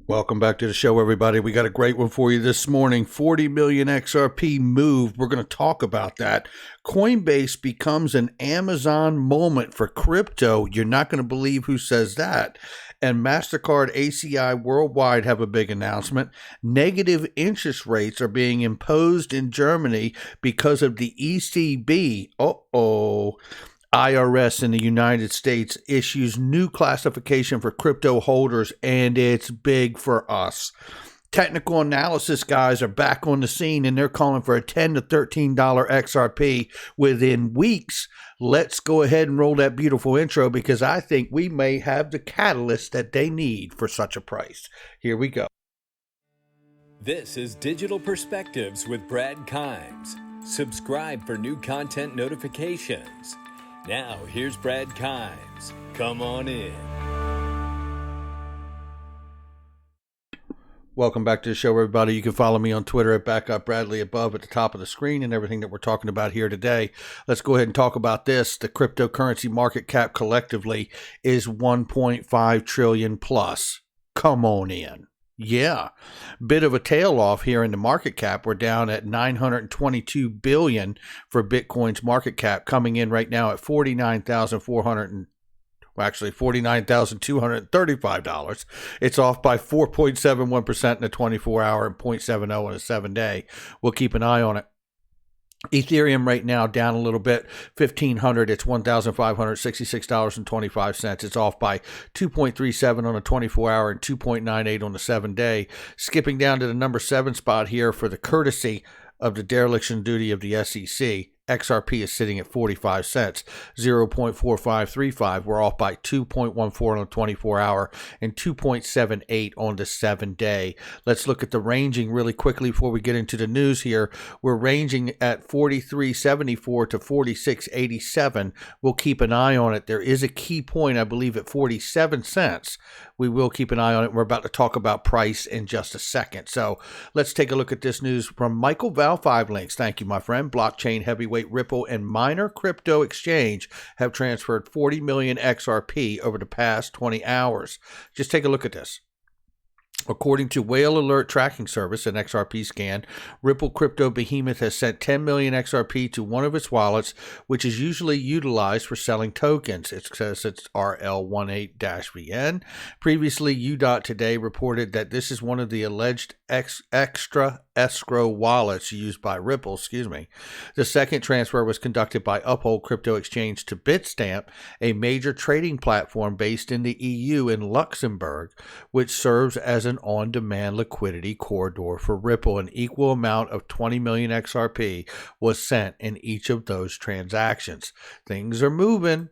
Welcome back to the show, everybody. We got a great one for you this morning. 40 million XRP moved. We're going to talk about that. Coinbase becomes an Amazon moment for crypto. You're not going to believe who says that. And MasterCard ACI worldwide have a big announcement. Negative interest rates are being imposed in Germany because of the ECB. IRS in the United States issues new classification for crypto holders, and it's big for us. Technical analysis guys are back on the scene, and they're calling for a $10 to $13 XRP within weeks. Let's go ahead and roll that beautiful intro because I think we may have the catalyst that they need for such a price. Here we go. This is Digital Perspectives with Brad Kimes. Subscribe for new content notifications. Now, here's Brad Kimes. Come on in. Welcome back to the show, everybody. You can follow me on Twitter at BackupBradley above at the top of the screen and everything that we're talking about here today. Let's go ahead and talk about this. The cryptocurrency market cap collectively is 1.5 trillion plus. Come on in. Yeah, bit of a tail off here in the market cap. We're down at 922 billion for Bitcoin's market cap, coming in right now at $49,235. It's off by 4.71% in a 24-hour and 0.70 on a 7-day. We'll keep an eye on it. Ethereum right now down a little bit, 1,500. It's $1,566.25. It's off by 2.37 on a 24-hour and 2.98 on the 7-day. Skipping down to the number 7 spot here for the courtesy of the dereliction duty of the SEC. XRP is sitting at 45 cents, 0.4535. We're off by 2.14 on the 24-hour and 2.78 on the 7-day. Let's look at the ranging really quickly before we get into the news here. We're ranging at 43.74 to 46.87. We'll keep an eye on it. There is a key point, I believe, at 47 cents. We will keep an eye on it. We're about to talk about price in just a second. So let's take a look at this news from Michael Val 5 Links. Thank you, my friend. Blockchain heavyweight Ripple and minor crypto exchange have transferred 40 million XRP over the past 20 hours. Just take a look at this. According to Whale Alert Tracking Service and XRP Scan, Ripple Crypto Behemoth has sent 10 million XRP to one of its wallets, which is usually utilized for selling tokens. It says it's RL18-VN. Previously, UDOT Today reported that this is one of the alleged extra escrow wallets used by Ripple. The second transfer was conducted by Uphold Crypto Exchange to Bitstamp, a major trading platform based in the EU in Luxembourg, which serves as an on-demand liquidity corridor for Ripple. An equal amount of 20 million XRP was sent in each of those transactions. Things are moving.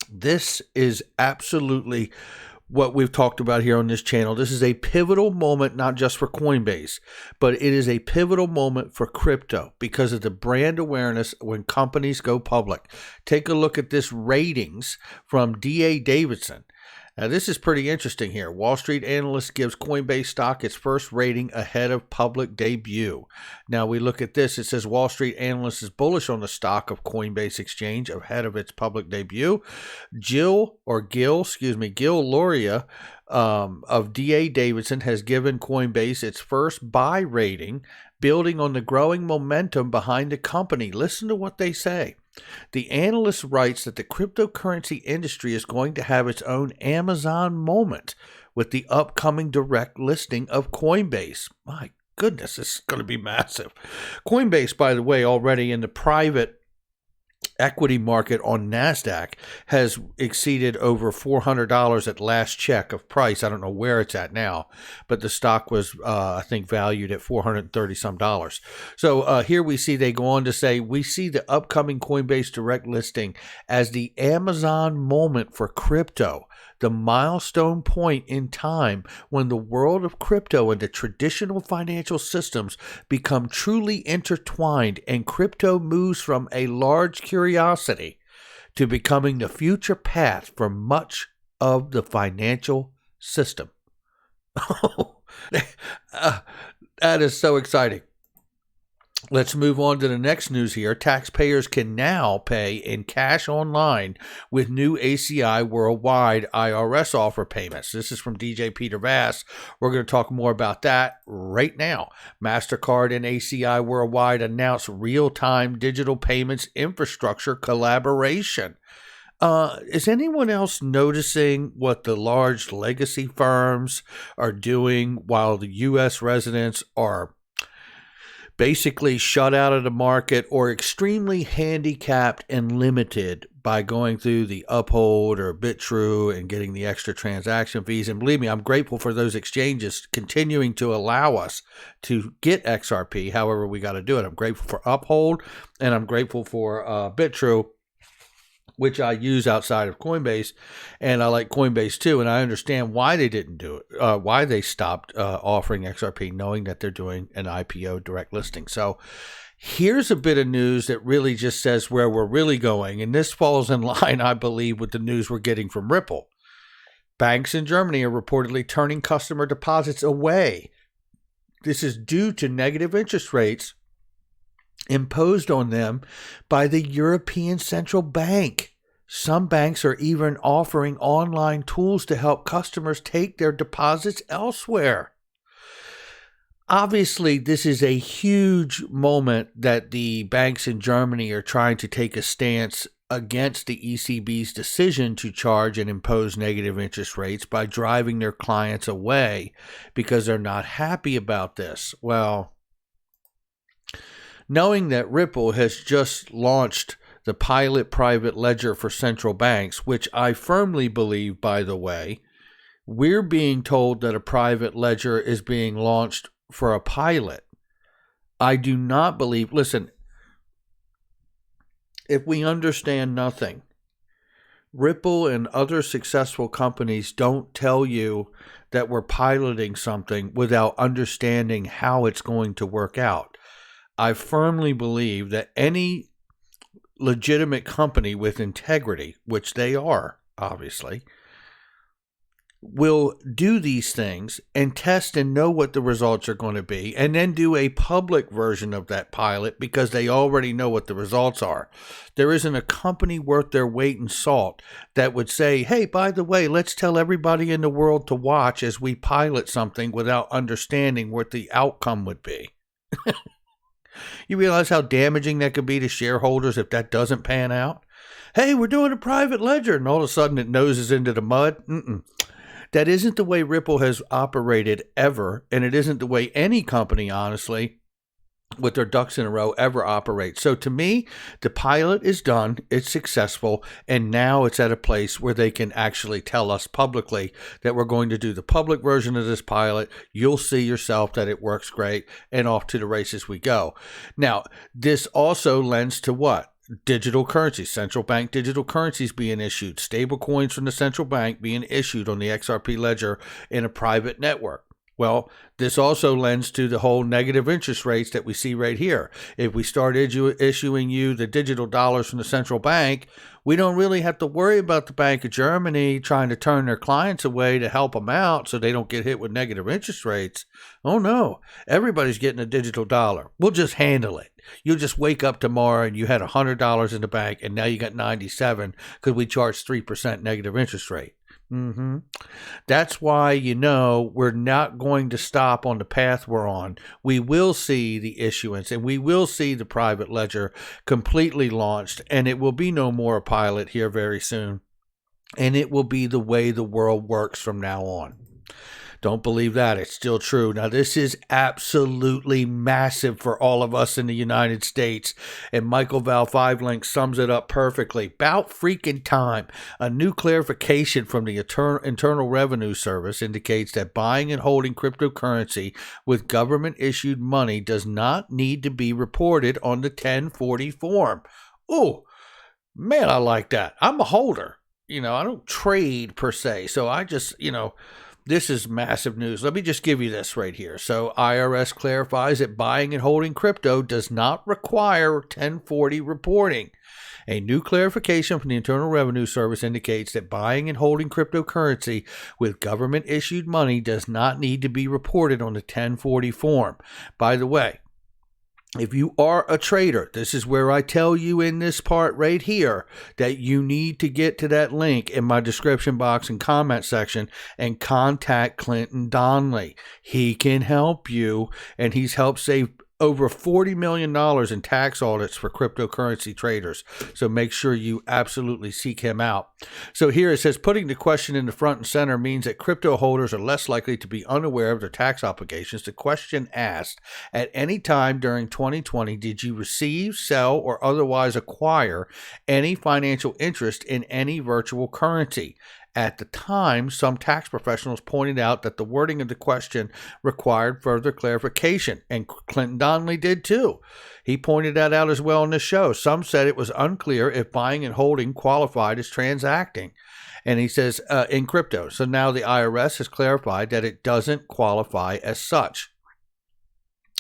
This is absolutely what we've talked about here on this channel. This is a pivotal moment, not just for Coinbase, but it is a pivotal moment for crypto because of the brand awareness when companies go public. Take a look at this ratings from D.A. Davidson. Now, this is pretty interesting here. Wall Street analyst gives Coinbase stock its first rating ahead of public debut. Now, we look at this. It says Wall Street analyst is bullish on the stock of Coinbase Exchange ahead of its public debut. Gil Loria of D.A. Davidson has given Coinbase its first buy rating, building on the growing momentum behind the company. Listen to what they say. The analyst writes that the cryptocurrency industry is going to have its own Amazon moment with the upcoming direct listing of Coinbase. My goodness, this is going to be massive. Coinbase, by the way, already in the private equity market on NASDAQ has exceeded over $400 at last check of price. I don't know where it's at now, but the stock was, I think, valued at $430 some. So here we see they go on to say, we see the upcoming Coinbase direct listing as the Amazon moment for crypto, the milestone point in time when the world of crypto and the traditional financial systems become truly intertwined and crypto moves from a large curiosity to becoming the future path for much of the financial system. That is so exciting. Let's move on to the next news here. Taxpayers can now pay in cash online with new ACI worldwide IRS offer payments. This is from DJ Peter Vass. We're going to talk more about that right now. MasterCard and ACI worldwide announced real-time digital payments infrastructure collaboration. Is anyone else noticing what the large legacy firms are doing while the U.S. residents are basically shut out of the market or extremely handicapped and limited by going through the Uphold or BitTrue and getting the extra transaction fees? And believe me, I'm grateful for those exchanges continuing to allow us to get XRP. However, we got to do it. I'm grateful for Uphold and I'm grateful for BitTrue, which I use outside of Coinbase, and I like Coinbase too, and I understand why they didn't do it, why they stopped offering XRP, knowing that they're doing an IPO direct listing. So here's a bit of news that really just says where we're really going, and this falls in line, I believe, with the news we're getting from Ripple. Banks in Germany are reportedly turning customer deposits away. This is due to negative interest rates imposed on them by the European Central Bank. Some banks are even offering online tools to help customers take their deposits elsewhere. Obviously, this is a huge moment that the banks in Germany are trying to take a stance against the ECB's decision to charge and impose negative interest rates by driving their clients away because they're not happy about this. Well, knowing that Ripple has just launched the pilot private ledger for central banks, which I firmly believe, by the way, we're being told that a private ledger is being launched for a pilot. I do not believe, listen, if we understand nothing, Ripple and other successful companies don't tell you that we're piloting something without understanding how it's going to work out. I firmly believe that any legitimate company with integrity, which they are, obviously, will do these things and test and know what the results are going to be, and then do a public version of that pilot because they already know what the results are. There isn't a company worth their weight in salt that would say, hey, by the way, let's tell everybody in the world to watch as we pilot something without understanding what the outcome would be. You realize how damaging that could be to shareholders if that doesn't pan out? Hey, we're doing a private ledger, and all of a sudden it noses into the mud. That isn't the way Ripple has operated ever, and it isn't the way any company, honestly, with their ducks in a row ever operates. So to me, the pilot is done, it's successful, and now it's at a place where they can actually tell us publicly that we're going to do the public version of this pilot. You'll see yourself that it works great, and off to the races we go. Now, this also lends to what? Digital currencies, central bank digital currencies being issued, stable coins from the central bank being issued on the XRP ledger in a private network. Well, this also lends to the whole negative interest rates that we see right here. If we start issuing you the digital dollars from the central bank, we don't really have to worry about the Bank of Germany trying to turn their clients away to help them out so they don't get hit with negative interest rates. Oh no, everybody's getting a digital dollar. We'll just handle it. You'll just wake up tomorrow and you had $100 in the bank and now you got 97 because we charge 3% negative interest rate. That's why, we're not going to stop on the path we're on. We will see the issuance and we will see the private ledger completely launched, and it will be no more a pilot here very soon. And it will be the way the world works from now on. Don't believe that. It's still true. Now, this is absolutely massive for all of us in the United States. And Michael Val 5link sums it up perfectly. About freaking time. A new clarification from the Internal Revenue Service indicates that buying and holding cryptocurrency with government-issued money does not need to be reported on the 1040 form. Oh, man, I like that. I'm a holder. I don't trade per se. So I just, this is massive news. Let me just give you this right here. So IRS clarifies that buying and holding crypto does not require 1040 reporting. A new clarification from the Internal Revenue Service indicates that buying and holding cryptocurrency with government-issued money does not need to be reported on the 1040 form. By the way, If you are a trader, this is where I tell you in this part right here that you need to get to that link in my description box and comment section and contact Clinton Donnelly. He can help you, and he's helped save over $40 million in tax audits for cryptocurrency traders. So make sure you absolutely seek him out. So here it says, putting the question in the front and center means that crypto holders are less likely to be unaware of their tax obligations. The question asked, at any time during 2020, did you receive, sell, or otherwise acquire any financial interest in any virtual currency? At the time, some tax professionals pointed out that the wording of the question required further clarification, and Clinton Donnelly did too. He pointed that out as well in the show. Some said it was unclear if buying and holding qualified as transacting. And he says, in crypto. So now the IRS has clarified that it doesn't qualify as such.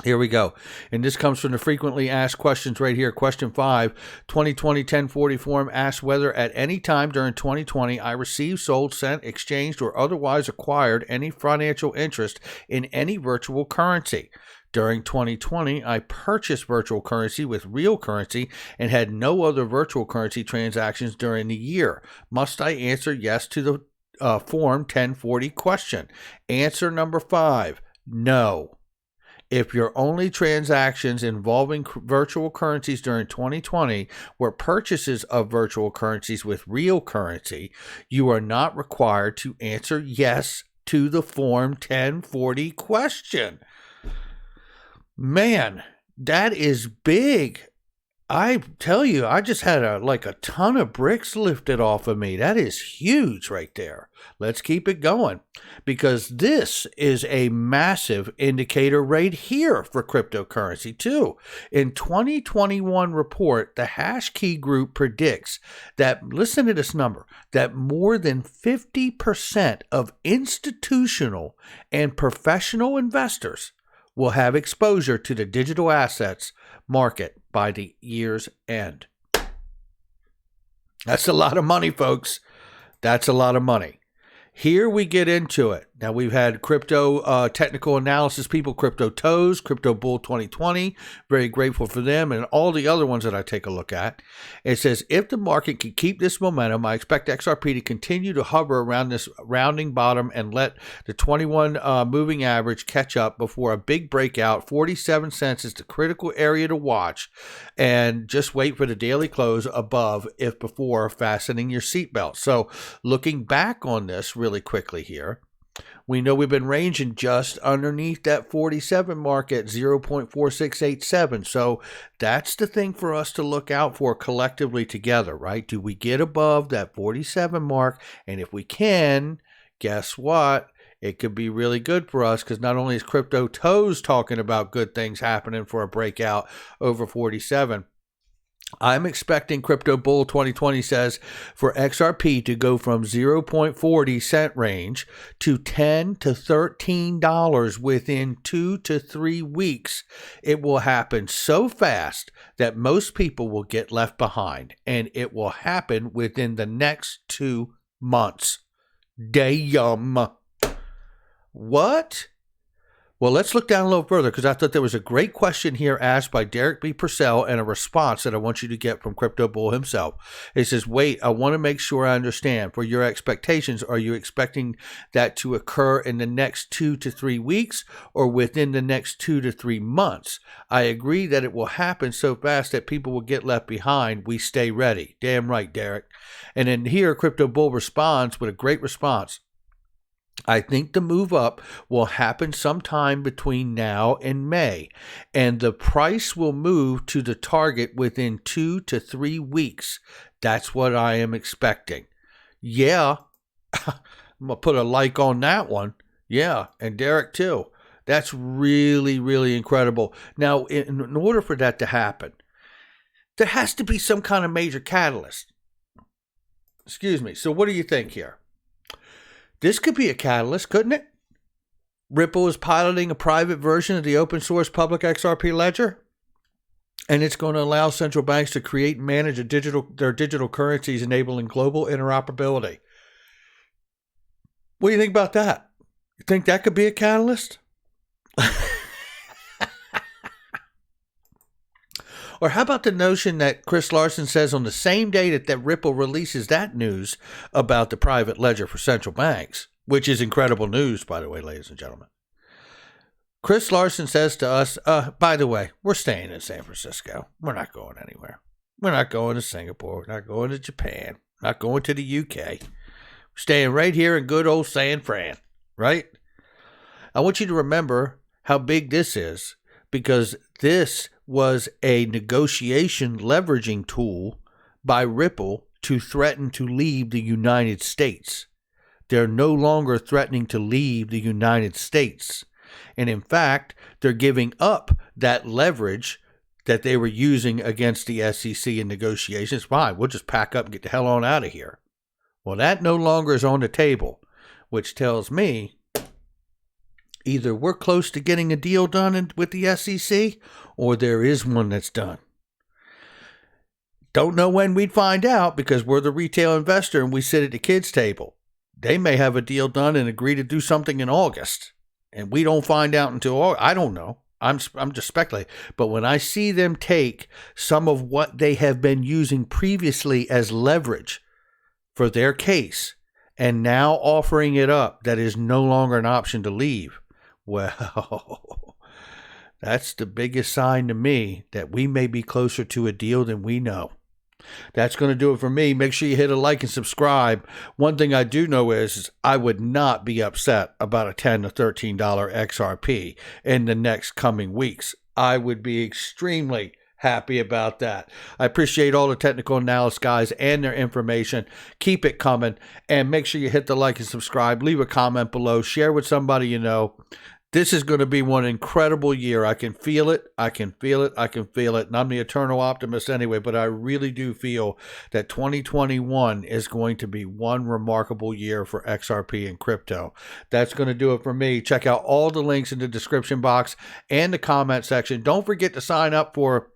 Here we go. And this comes from the frequently asked questions right here. Question 5, 2020-1040 form asks whether at any time during 2020 I received, sold, sent, exchanged, or otherwise acquired any financial interest in any virtual currency. During 2020, I purchased virtual currency with real currency and had no other virtual currency transactions during the year. Must I answer yes to the Form 1040 question? Answer number 5, no. If your only transactions involving virtual currencies during 2020 were purchases of virtual currencies with real currency, you are not required to answer yes to the Form 1040 question. Man, that is big. I tell you, I just had a ton of bricks lifted off of me. That is huge right there. Let's keep it going, because this is a massive indicator right here for cryptocurrency too. In 2021 report, the Hashkey Group predicts that, listen to this number, that more than 50% of institutional and professional investors will have exposure to the digital assets market by the year's end. That's a lot of money, folks. That's a lot of money. Here we get into it. Now, we've had crypto technical analysis people, Crypto Toes, Crypto Bull 2020. Very grateful for them and all the other ones that I take a look at. It says, if the market can keep this momentum, I expect XRP to continue to hover around this rounding bottom and let the 21 moving average catch up before a big breakout. 47 cents is the critical area to watch, and just wait for the daily close above if before fastening your seatbelt. So looking back on this really quickly here, we know we've been ranging just underneath that 47 mark at 0.4687. So that's the thing for us to look out for collectively together, right? Do we get above that 47 mark? And if we can, guess what? It could be really good for us, because not only is Crypto Toes talking about good things happening for a breakout over 47, I'm expecting Crypto Bull 2020 says for XRP to go from 0.40 cent range to $10 to $13 within 2 to 3 weeks. It will happen so fast that most people will get left behind, and it will happen within the next 2 months. Damn. What? Well, let's look down a little further, because I thought there was a great question here asked by Derek B. Purcell and a response that I want you to get from Crypto Bull himself. It says, wait, I want to make sure I understand. For your expectations, are you expecting that to occur in the next 2 to 3 weeks or within the next 2 to 3 months? I agree that it will happen so fast that people will get left behind. We stay ready. Damn right, Derek. And then here, Crypto Bull responds with a great response. I think the move up will happen sometime between now and May, and the price will move to the target within 2 to 3 weeks. That's what I am expecting. Yeah, I'm going to put a like on that one. Yeah, and Derek too. That's really, really incredible. Now, in order for that to happen, there has to be some kind of major catalyst. Excuse me. So what do you think here? This could be a catalyst, couldn't it? Ripple is piloting a private version of the open source public XRP ledger, and it's going to allow central banks to create and manage their digital currencies, enabling global interoperability. What do you think about that? You think that could be a catalyst? Or how about the notion that Chris Larson says on the same day that Ripple releases that news about the private ledger for central banks, which is incredible news, by the way, ladies and gentlemen. Chris Larson says to us, by the way, we're staying in San Francisco. We're not going anywhere. We're not going to Singapore. We're not going to Japan. We're not going to the UK. We're staying right here in good old San Fran, right? I want you to remember how big this is, because this was a negotiation leveraging tool by Ripple to threaten to leave the United States. They're no longer threatening to leave the United States. And in fact, they're giving up that leverage that they were using against the SEC in negotiations. Fine, we'll just pack up and get the hell on out of here. Well, that no longer is on the table, which tells me either we're close to getting a deal done with the SEC, or there is one that's done. Don't know when we'd find out, because we're the retail investor and we sit at the kids' table. They may have a deal done and agree to do something in August, and we don't find out until August. I don't know. I'm just speculating. But when I see them take some of what they have been using previously as leverage for their case and now offering it up, that is no longer an option to leave. Well, that's the biggest sign to me that we may be closer to a deal than we know. That's going to do it for me. Make sure you hit a like and subscribe. One thing I do know is I would not be upset about a $10 to $13 XRP in the next coming weeks. I would be extremely happy about that. I appreciate all the technical analysts guys and their information. Keep it coming, and make sure you hit the like and subscribe. Leave a comment below. Share with somebody you know. This is going to be one incredible year. I can feel it. I can feel it. I can feel it. And I'm the eternal optimist anyway, but I really do feel that 2021 is going to be one remarkable year for XRP and crypto. That's going to do it for me. Check out all the links in the description box and the comment section. Don't forget to sign up for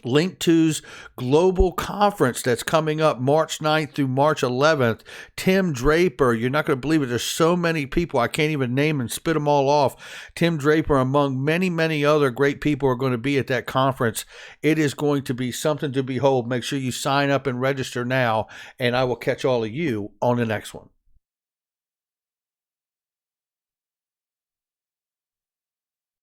Link 2's global conference that's coming up March 9th through March 11th. Tim Draper, you're not going to believe it. There's so many people. I can't even name and spit them all off. Tim Draper, among many, many other great people, are going to be at that conference. It is going to be something to behold. Make sure you sign up and register now, and I will catch all of you on the next one.